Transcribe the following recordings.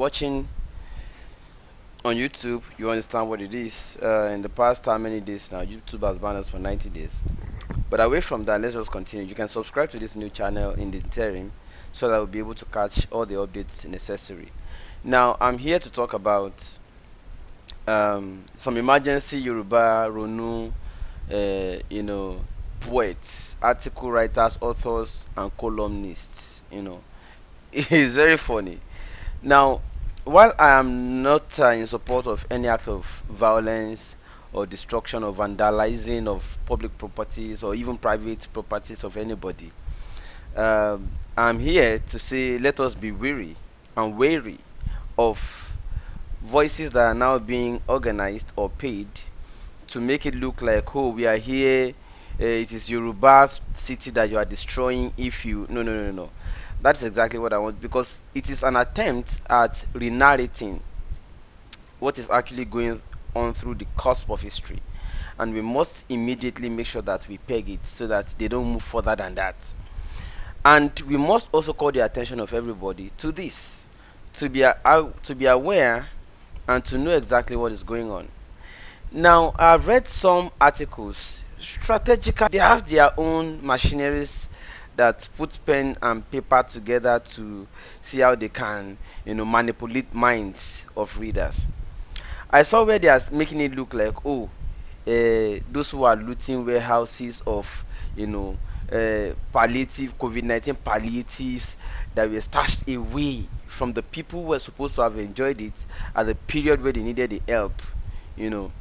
watching on YouTube, you understand what it is. In the past, how many days now? YouTube has banned us for 90 days. But away from that, let's just continue. You can subscribe to this new channel in the interim so that we'll be able to catch all the updates necessary. Now, I'm here to talk about some emergency Yoruba Ronu, poets, article writers, authors, and columnists. It's very funny. Now, while I am not in support of any act of violence or destruction or vandalizing of public properties or even private properties of anybody, I'm here to say let us be weary and wary of voices that are now being organized or paid to make it look like, oh, we are here, it is Yoruba's city that you are destroying. If you no no no no That's exactly what I want, because it is an attempt at re-narrating what is actually going on through the cusp of history, and we must immediately make sure that we peg it so that they don't move further than that. And we must also call the attention of everybody to this, to be aware and to know exactly what is going on. Now, I've read some articles. Strategically, they have their own machineries that put pen and paper together to see how they can, manipulate minds of readers. I saw where they are making it look like, oh, those who are looting warehouses of, palliative COVID-19 palliatives that were stashed away from the people who were supposed to have enjoyed it at the period where they needed the help. You know,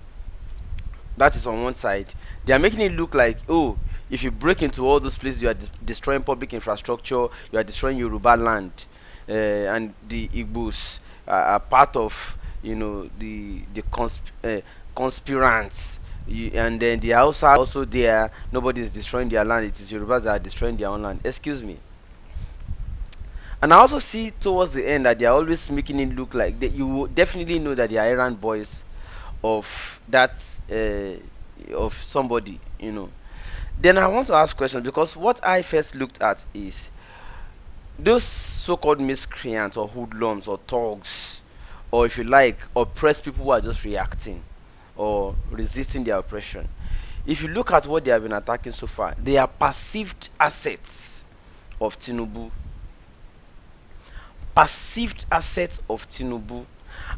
that is on one side. They are making it look like, oh, if you break into all those places, you are destroying public infrastructure, you are destroying Yoruba land, and the Igbos are part of, the conspirants. And then the Hausa are also there. Nobody is destroying their land. It is Yorubas that are destroying their own land. Excuse me. And I also see towards the end that they are always making it look like that you will definitely know that they are errand boys of that, of somebody. Then I want to ask questions, because what I first looked at is those so-called miscreants or hoodlums or thugs, or if you like, oppressed people who are just reacting or resisting their oppression. If you look at what they have been attacking so far, they are perceived assets of Tinubu. Perceived assets of Tinubu.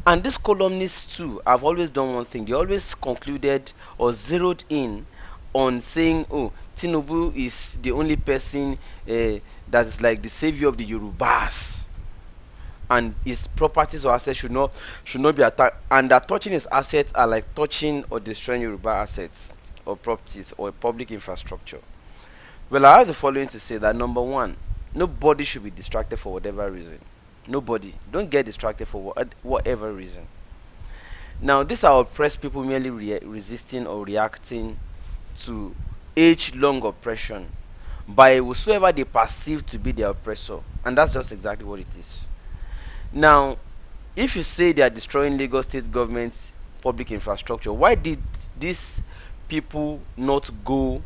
And these columnists too have always done one thing. They always concluded or zeroed in on saying, oh, Tinubu is the only person that is like the savior of the Yorubas, and his properties or assets should not be attacked, and that touching his assets are like touching or destroying Yoruba assets or properties or public infrastructure. Well, I have the following to say: that number one, nobody should be distracted for whatever reason. Nobody. Don't get distracted for whatever reason. Now, these are oppressed people merely resisting or reacting to age-long oppression by whosoever they perceive to be their oppressor, and that's just exactly what it is. Now, if you say they are destroying Lagos state government's public infrastructure, why did these people not go?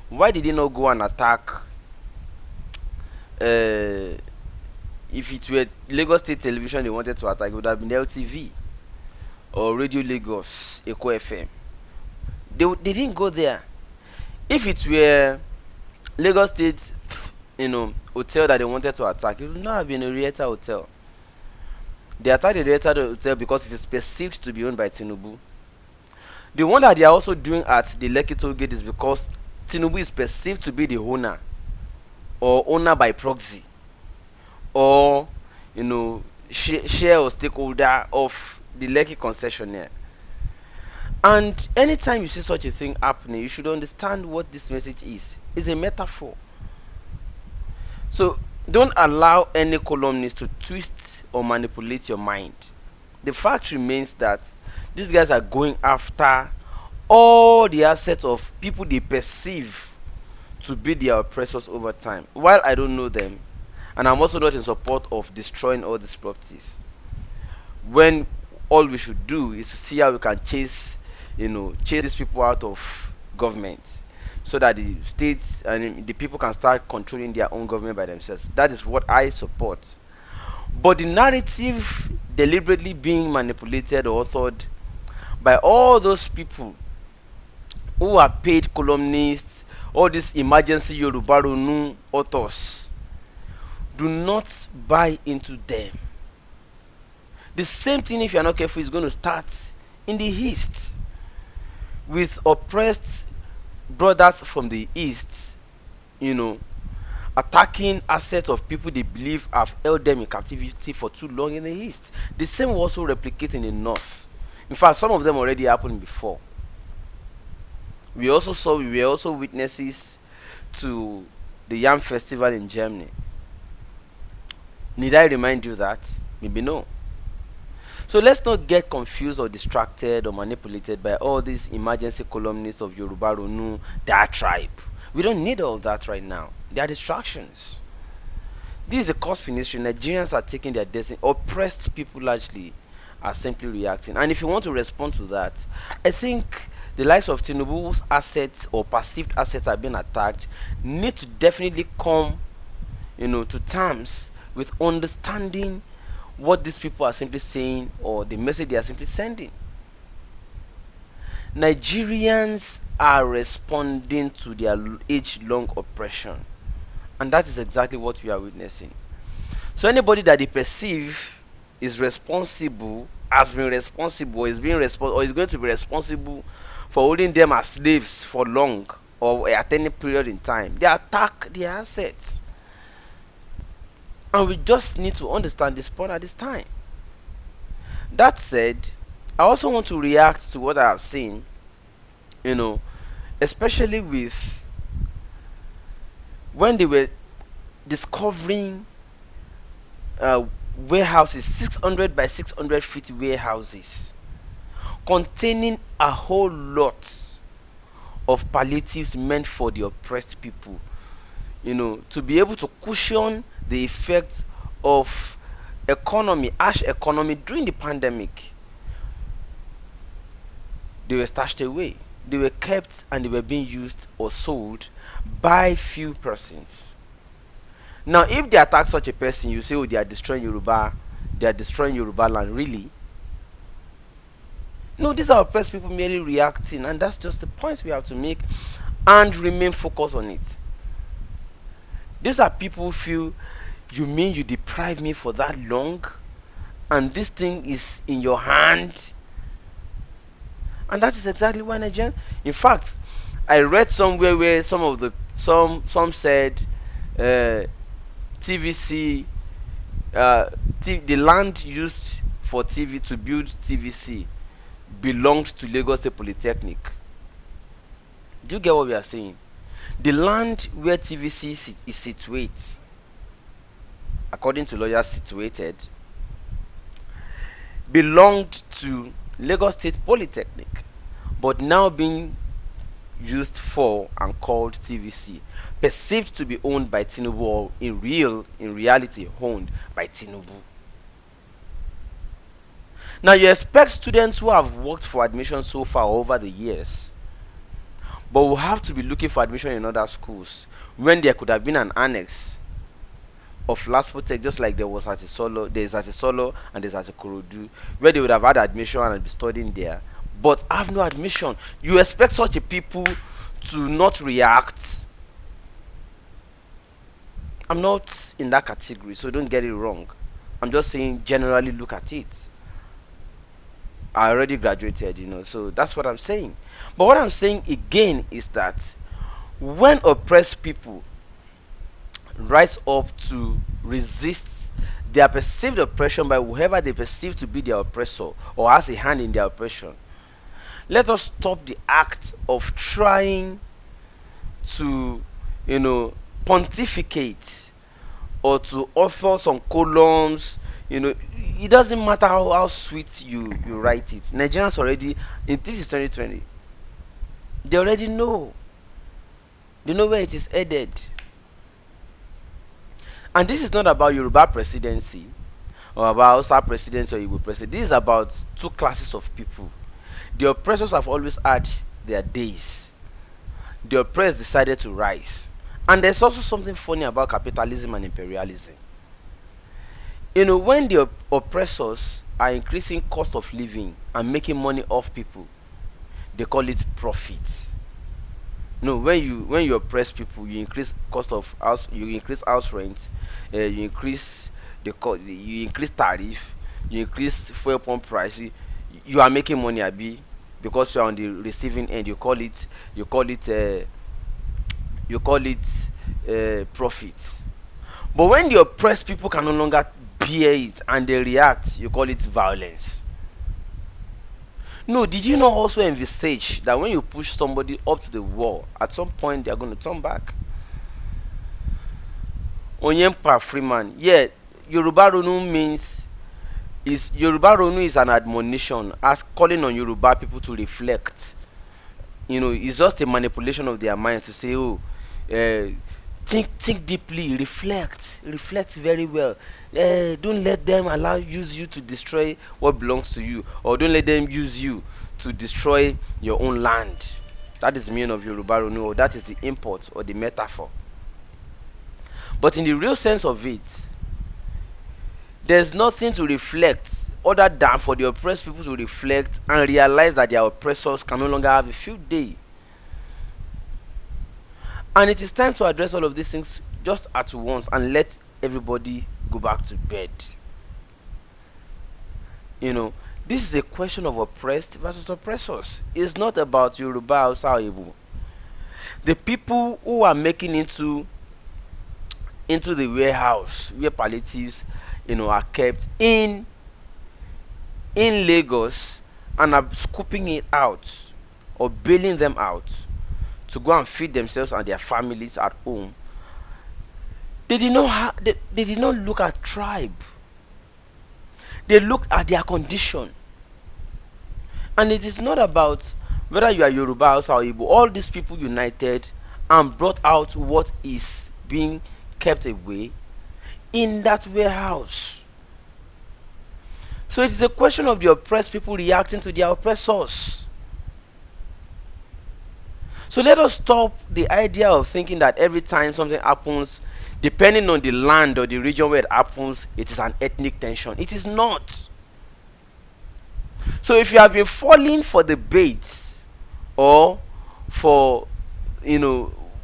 Why did they not go and attack? If it were Lagos state television they wanted to attack, it would have been LTV or Radio Lagos, Eco FM. They didn't go there. If it were Lagos State, hotel that they wanted to attack, it would not have been a Rieta hotel. They attacked the Rieta hotel because it is perceived to be owned by Tinubu. The one that they are also doing at the Lekki toll gate is because Tinubu is perceived to be the owner, or owner by proxy, or share or stakeholder of the Lekki concessionaire. And anytime you see such a thing happening, you should understand what this message is. It's a metaphor. So don't allow any columnist to twist or manipulate your mind. The fact remains that these guys are going after all the assets of people they perceive to be their oppressors over time. While I don't know them, and I'm also not in support of destroying all these properties, when all we should do is to see how we can chase these people out of government, so that the states and the people can start controlling their own government by themselves. That is what I support. But the narrative deliberately being manipulated or authored by all those people who are paid columnists, all these emergency Yoruba Ronu authors, do not buy into them. The same thing, if you are not careful, is going to start in the East with oppressed brothers from the East, you know, attacking assets of people they believe have held them in captivity for too long in the East. The same will also replicate in the North. In fact, some of them already happened before. We were also witnesses to the Yam Festival in Germany. Need I remind you that? Maybe no. So let's not get confused or distracted or manipulated by all these emergency columnists of Yoruba Ronu, their tribe. We don't need all that right now. They are distractions. This is a cusp in history. Nigerians are taking their destiny. Oppressed people largely are simply reacting. And if you want to respond to that, I think the likes of Tinubu's assets or perceived assets are being attacked need to definitely come, to terms with understanding what these people are simply saying or the message they are simply sending. Nigerians are responding to their age-long oppression, and that is exactly what we are witnessing. So anybody that they perceive is responsible, has been responsible, is being responsible, or is going to be responsible for holding them as slaves for long or at any period in time, they attack their assets. And we just need to understand this point at this time. That said, I also want to react to what I have seen, especially with when they were discovering warehouses, 600 by 600 feet warehouses, containing a whole lot of palliatives meant for the oppressed people, to be able to cushion the effects of harsh economy during the pandemic. They were stashed away. They were kept and they were being used or sold by few persons. Now, if they attack such a person, you say, oh, they are destroying Yoruba land. Really? No, these are oppressed people merely reacting, and that's just the point we have to make and remain focused on it. These are people who feel, you mean you deprive me for that long and this thing is in your hand? And that is exactly why Nigerian. In fact, I read somewhere where some said TVC, the land used for TV to build TVC belonged to Lagos State Polytechnic. Do you get what we are saying? The land where TVC is situated, according to lawyers situated, belonged to Lagos State Polytechnic, but now being used for and called TVC, perceived to be owned by Tinubu, or in reality owned by Tinubu. Now you expect students who have worked for admission so far over the years, but will have to be looking for admission in other schools when there could have been an annex of Laspo Tech, just like there is at Isolo and there's at Ikorodu, where they would have had admission and be studying there, but have no admission. You expect such a people to not react? I'm not in that category, so don't get it wrong. I'm just saying generally look at it. I already graduated, so that's what I'm saying. But what I'm saying again is that when oppressed people rise up to resist their perceived oppression by whoever they perceive to be their oppressor or has a hand in their oppression, let us stop the act of trying to, pontificate or to author some columns. It doesn't matter how sweet you write it. Nigerians already, this is 2020, they already know. They know where it is headed. And this is not about Yoruba presidency or about Hausa presidency or Igbo presidency. This is about two classes of people. The oppressors have always had their days. The oppressed decided to rise. And there's also something funny about capitalism and imperialism. When the oppressors are increasing cost of living and making money off people, they call it profit. No, when you oppress people, you increase cost of house, you increase house rent, you increase you increase tariff, you increase fuel pump price. You are making money, abi, because you are on the receiving end. You call it profit. But when the oppressed people can no longer bear it and they react, you call it violence. No, did you not also envisage that when you push somebody up to the wall, at some point they are going to turn back? Onyempa Freeman, yeah, Yoruba Ronu Yoruba Ronu is an admonition, as calling on Yoruba people to reflect. It's just a manipulation of their minds to say, oh, uh, think deeply, reflect very well. Don't let them use you to destroy what belongs to you, or don't let them use you to destroy your own land. That is the meaning of Yoruba Ronu, or that is the import or the metaphor. But in the real sense of it, there's nothing to reflect other than for the oppressed people to reflect and realize that their oppressors can no longer have a field day. And it is time to address all of these things just at once and let everybody go back to bed. This is a question of oppressed versus oppressors. It's not about Yoruba Hausa or Igbo. The people who are making into the warehouse where palliatives are kept in Lagos, and are scooping it out or bailing them out to go and feed themselves and their families at home. They did not look at tribe. They looked at their condition. And it is not about whether you are Yoruba Hausa or Igbo. All these people united and brought out what is being kept away in that warehouse. So it is a question of the oppressed people reacting to their oppressors. So let us stop the idea of thinking that every time something happens, depending on the land or the region where it happens, it is an ethnic tension. It is not. So if you have been falling for the bait, or for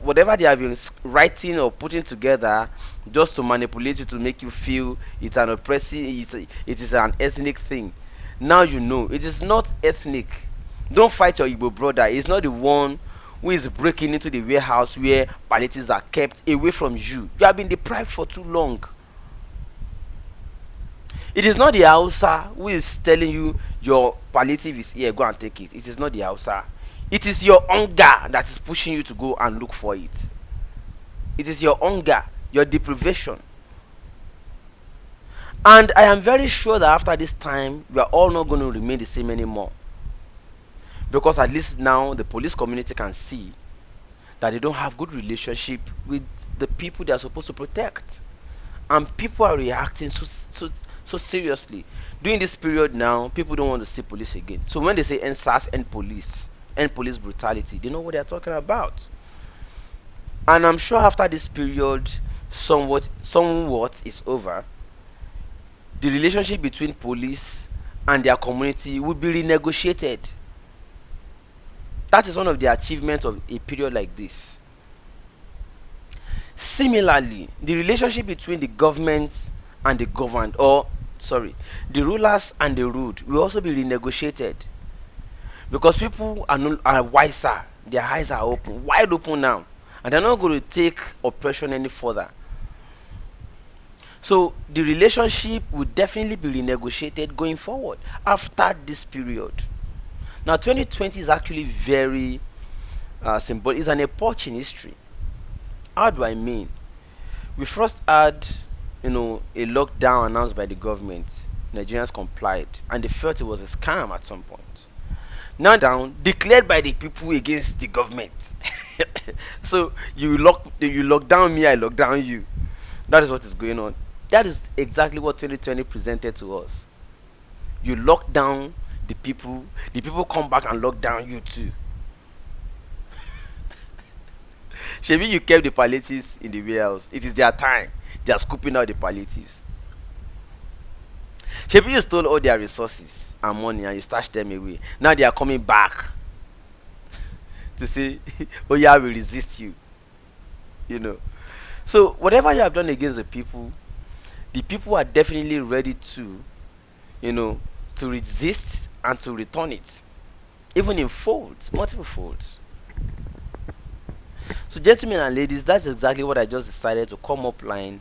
whatever they have been writing or putting together just to manipulate you, to make you feel it's an oppressive, it is an ethnic thing, now it is not ethnic. Don't fight your Igbo brother. He's not the one who is breaking into the warehouse where palliatives are kept away from you. You have been deprived for too long. It is not the Hausa who is telling you your palliative is here, go and take it. It is not the Hausa. It is your hunger that is pushing you to go and look for it. It is your hunger, your deprivation. And I am very sure that after this time, we are all not going to remain the same anymore. Because at least now the police community can see that they don't have good relationship with the people they are supposed to protect. And people are reacting so seriously. During this period now, people don't want to see police again. So when they say EndSARS, end police brutality, they know what they are talking about. And I'm sure after this period, somewhat is over, the relationship between police and their community will be renegotiated. That is one of the achievements of a period like this. Similarly, the relationship between the government and the governed, the rulers and the ruled, will also be renegotiated. Because people are wiser, their eyes are open, wide open now, and they're not going to take oppression any further. So the relationship will definitely be renegotiated going forward after this period. Now 2020 is actually very symbolic. It's an epoch in history. How do I mean? We first had a lockdown announced by the government. Nigerians complied, and they felt it was a scam at some point. Now down declared by the people against the government. So you lock down me, I lock down you. That is what is going on. That is exactly what 2020 presented to us. You lock down the people come back and lock down you too. Shebi, you kept the palliatives in the warehouse. It is their time. They are scooping out the palliatives. Shebi you stole all their resources and money and you stashed them away. Now they are coming back to say, oh yeah, we resist you. You know. So whatever you have done against the people are definitely ready to, you know, to resist and to return it. Even in folds, multiple folds. So gentlemen and ladies, that's exactly what I just decided to come up line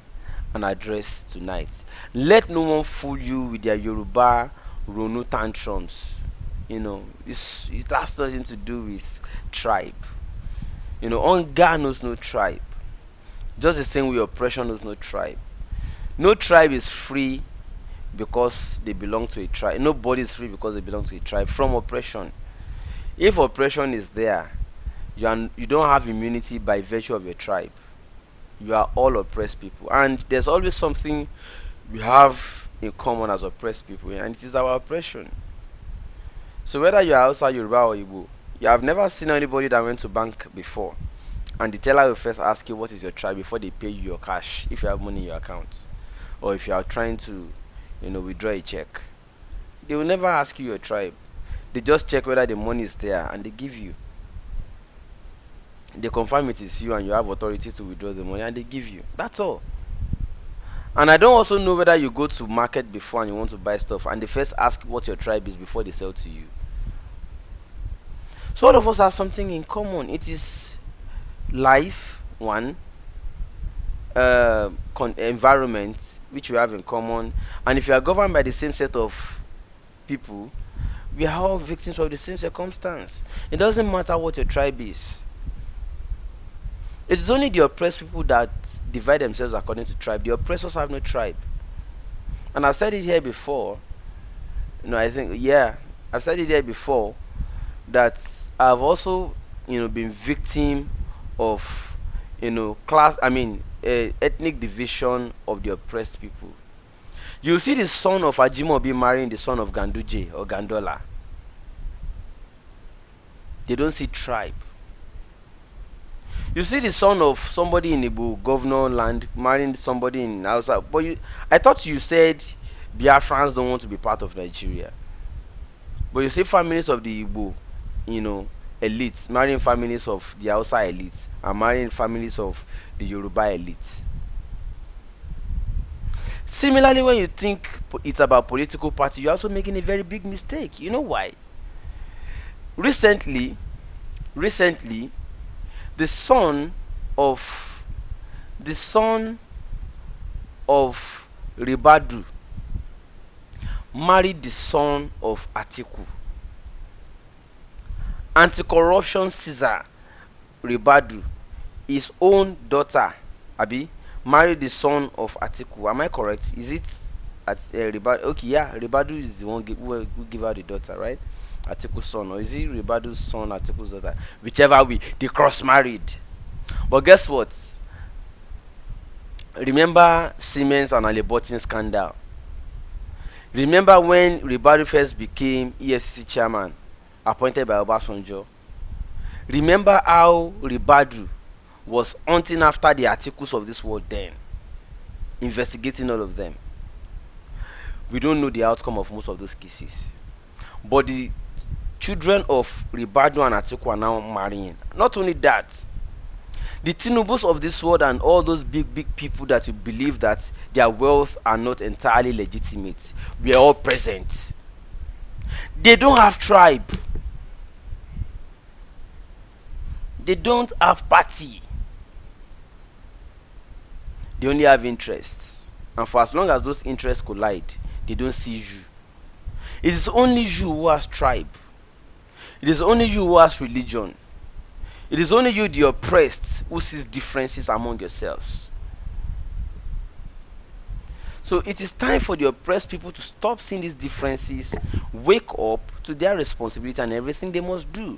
and address tonight. Let no one fool you with their Yoruba Ronu tantrums. You know, it has nothing to do with tribe. You know, hunger knows no tribe. Just the same way oppression knows no tribe. No tribe is free because they belong to a tribe. Nobody is free because they belong to a tribe from oppression. If oppression is there, you don't have immunity by virtue of your tribe. You are all oppressed people, and there's always something we have in common as oppressed people, and it is our oppression. So whether you are outside Yoruba or Igbo, you have never seen anybody that went to bank before, and the teller will first ask you what is your tribe before they pay you your cash if you have money in your account, or if you are trying to, you know, withdraw a check. They will never ask you your tribe. They just check whether the money is there and they give you. They confirm it is you and you have authority to withdraw the money and they give you. That's all. And I don't also know whether you go to market before and you want to buy stuff and they first ask what your tribe is before they sell to you. So all of us have something in common. It is life, one, environment, which we have in common. And if you are governed by the same set of people, we are all victims of the same circumstance. It doesn't matter what your tribe is. It is only the oppressed people that divide themselves according to tribe. The oppressors have no tribe. And I've said it here before. I think, yeah, I've said it here before that I've also, been victim of, ethnic division of the oppressed people. You see the son of Ajimobi marrying the son of Ganduje or Gandola. They don't see tribe. You see the son of somebody in Igbo governor land marrying somebody in Hausa. But I thought you said Biafrans don't want to be part of Nigeria. But you see families of the Igbo, elites marrying families of the Hausa elites and marrying families of the Yoruba elites. Similarly, when you think it's about political party, you're also making a very big mistake. You know why? Recently, the son of Ribadu married the son of Atiku. Anti-corruption Caesar Ribadu, his own daughter, Abi, married the son of Atiku. Am I correct? Is it at Ribadu? Okay, yeah, Ribadu is the one who give her the daughter, right? Atiku's son, or is it Ribadu's son, Atiku's daughter? Whichever way, they cross-married. But guess what? Remember Siemens and Alibotin scandal? Remember when Ribadu first became EFCC chairman, appointed by Obasanjo? Remember how Ribadu was hunting after the articles of this world then, investigating all of them? We don't know the outcome of most of those cases. But the children of Ribadu and Atiku are now marrying. Not only that, the Tinubus of this world and all those big people that you believe that their wealth are not entirely legitimate, we are all present. They don't have tribe. They don't have party. They only have interests. And for as long as those interests collide, they don't see you. It is only you who has tribe. It is only you who has religion. It is only you, the oppressed, who sees differences among yourselves. So it is time for the oppressed people to stop seeing these differences, wake up to their responsibility and everything they must do.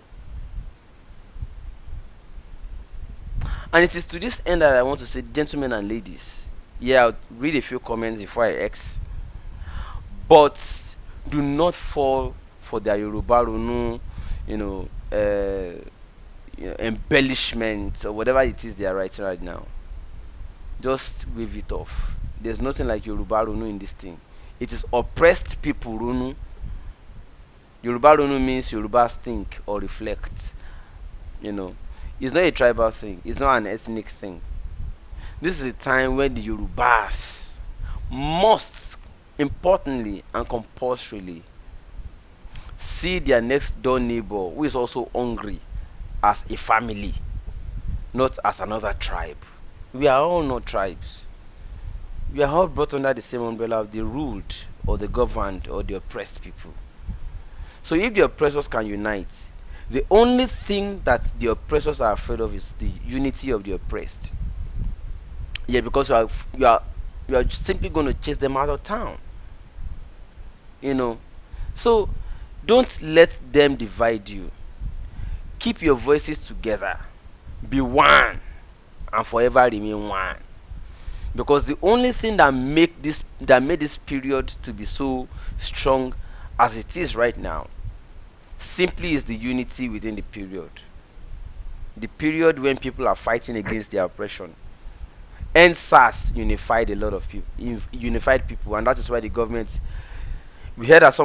And it is to this end that I want to say, gentlemen and ladies, yeah, I'll read a few comments before I X. But do not fall for their Yoruba Ronu, embellishment or whatever it is they are writing right now. Just wave it off. There's nothing like Yoruba Ronu in this thing. It is oppressed people Ronu. Yoruba Ronu means Yoruba think or reflect. You know, it's not a tribal thing. It's not an ethnic thing. This is a time when the Yorubas must, importantly and compulsorily, see their next door neighbor who is also hungry as a family, not as another tribe. We are all not tribes. We are all brought under the same umbrella of the ruled or the governed or the oppressed people. So if the oppressors can unite, the only thing that the oppressors are afraid of is the unity of the oppressed. Yeah, because you are simply going to chase them out of town. You know. So don't let them divide you. Keep your voices together. Be one and forever remain one. Because the only thing that made this period to be so strong as it is right now simply is the unity within the period. The period when people are fighting against their oppression. EndSARS unified a lot of people, unified people, and that is why the government. We heard that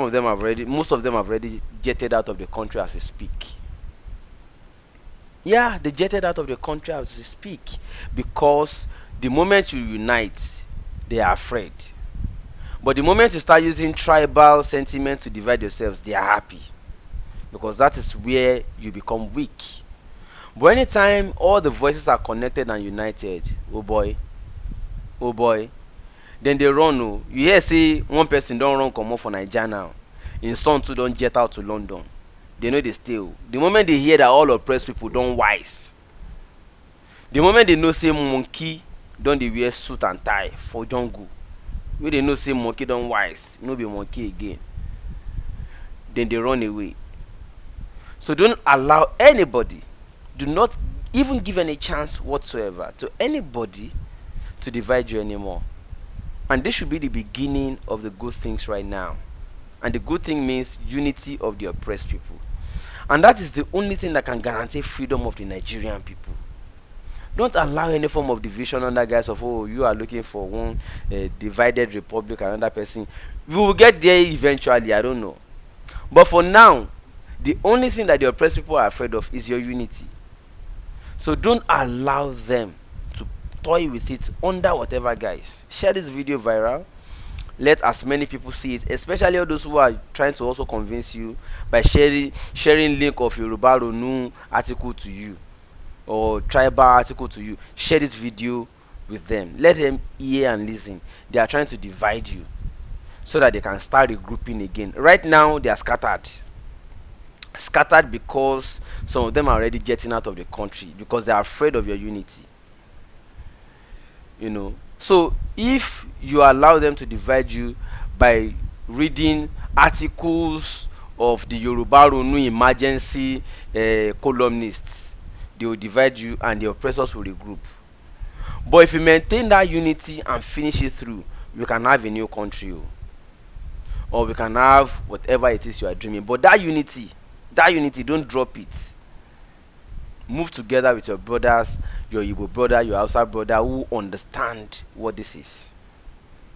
most of them have already jetted out of the country as we speak. Yeah, they jetted out of the country as we speak because the moment you unite, they are afraid. But the moment you start using tribal sentiment to divide yourselves, they are happy because that is where you become weak. But anytime all the voices are connected and united, oh boy, then they run. Oh, you hear say one person don't run come off for Nigeria now, in some too don't jet out to London. They know they stay. Oh. The moment they hear that all oppressed people don't wise, the moment they know say monkey don't they wear suit and tie for jungle, when they know say monkey don't wise, no be monkey again, then they run away. So don't allow anybody, do not even give any chance whatsoever to anybody to divide you anymore. And this should be the beginning of the good things right now. And the good thing means unity of the oppressed people. And that is the only thing that can guarantee freedom of the Nigerian people. Don't allow any form of division under guise of, oh, you are looking for one divided republic, another person. We will get there eventually, I don't know. But for now, the only thing that the oppressed people are afraid of is your unity. So don't allow them to toy with it under whatever guise. Share this video viral. Let as many people see it, especially all those who are trying to also convince you by sharing link of Yoruba Ronu article to you or tribal article to you. Share this video with them. Let them hear and listen. They are trying to divide you so that they can start regrouping again. Right now they are scattered because some of them are already jetting out of the country because they are afraid of your unity. You know, so if you allow them to divide you by reading articles of the Yoruba Ronu emergency columnists, they will divide you and the oppressors will regroup. But if you maintain that unity and finish it through, we can have a new country, or we can have whatever it is you are dreaming. But that unity, don't drop it. Move together with your brothers, your Igbo brother, your Hausa brother who understand what this is.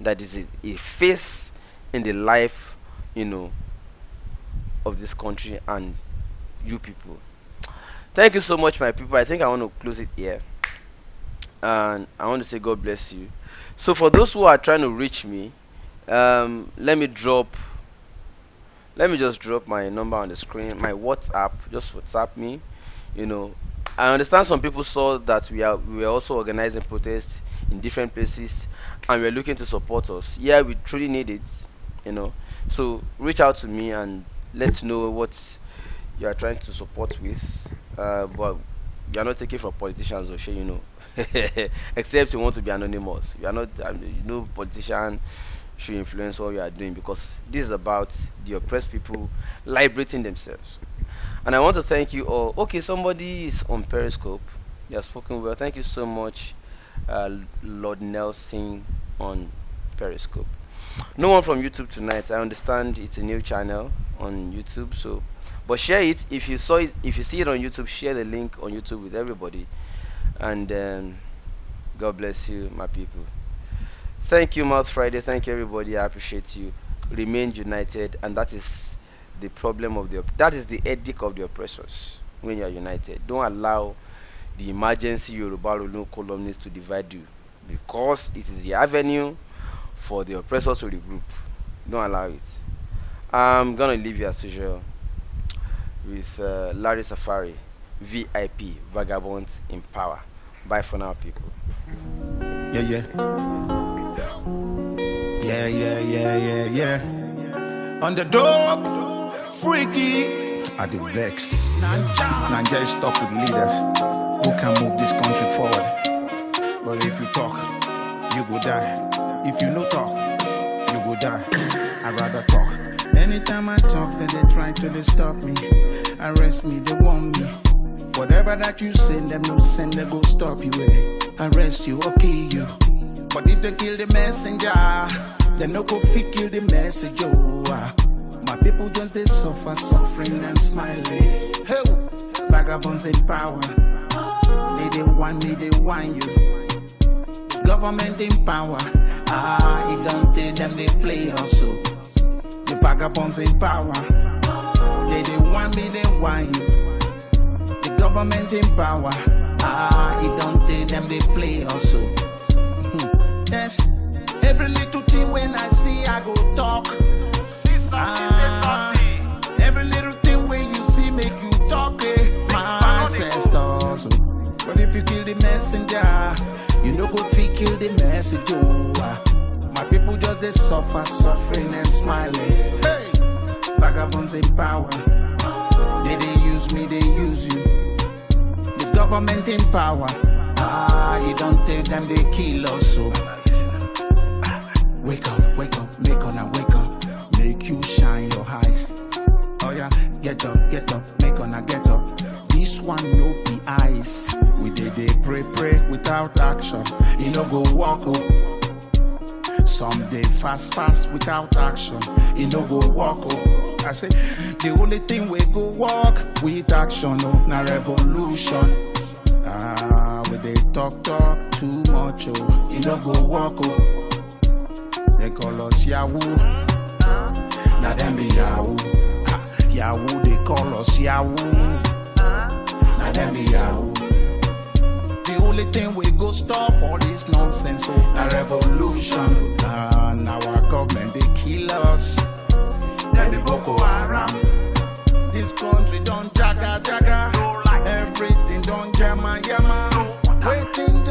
That is a phase in the life, you know, of this country and you people. Thank you so much, my people. I think I want to close it here. And I want to say God bless you. So for those who are trying to reach me, let me just drop my number on the screen, my WhatsApp. Just WhatsApp me. You know, I understand some people saw that we were also organizing protests in different places and we're looking to support us. Yeah, we truly need it, you know. So reach out to me and let's know what you are trying to support with. But you are not taking from politicians, or you know. Except you want to be anonymous. You are not, no politician should influence what you are doing, because this is about the oppressed people liberating themselves. And I want to thank you all. Okay, somebody is on Periscope. You have spoken well. Thank you so much, Lord Nelson on Periscope. No one from YouTube tonight. I understand it's a new channel on YouTube, so but share it. If you saw it, if you see it on YouTube, share the link on YouTube with everybody. And God bless you, my people. Thank you, Mouth Friday. Thank you, everybody. I appreciate you. Remain united, and that is the problem of that is the edict of the oppressors. When you are united, don't allow the emergency Yoruba Ronu columnists to divide you, because it is the avenue for the oppressors to regroup. Don't allow it. I'm gonna leave you as usual with Larry Safari, VIP, Vagabonds in Power. Bye for now, people. Yeah, yeah. Yeah, yeah, yeah, yeah, yeah. Underdog, freaky. At the vex. Nanja is stuck with leaders who can move this country forward. But if you talk, you go die. If you no talk, you go die. I'd rather talk. Anytime I talk, then they try to stop me. Arrest me, they want me. Whatever that you send, them no send, they go stop you with it. Arrest you or kill you. But if they kill the messenger, they no go fit kill the message. Oh, my people just they suffer, suffering and smiling. Hey, vagabonds in power. They want me, they want you. Government in power. It don't tell them they play also. The vagabonds in power. They want me, they want you. The government in power. It don't tell them they play also. Yes, every little thing when I see, I go talk. Every little thing when you see, make you talk. My ancestors. But if you kill the messenger, you no go fit kill the message. Oh, my people just they suffer, suffering and smiling. Hey, vagabonds in power. They use me, they use you. This government in power. You don't tell them they kill us. So wake up, make on wake up, make you shine your eyes. Oh yeah, get up, make on get up. This one no be eyes. We they pray without action. You no go walk up. Some day fast without action. You no go walk up. I say the only thing we go walk with action. No, na revolution. We they talk too much. Oh, you no go walk up. They call us Yahoo. Now them be Yahoo. Yahoo, they call us Yahoo. Now them be Yahoo. The only thing we go stop all this nonsense. Oh, a revolution. Now our government they kill us. Then the Boko Haram. This country don't jaga. Everything don't yama. Waiting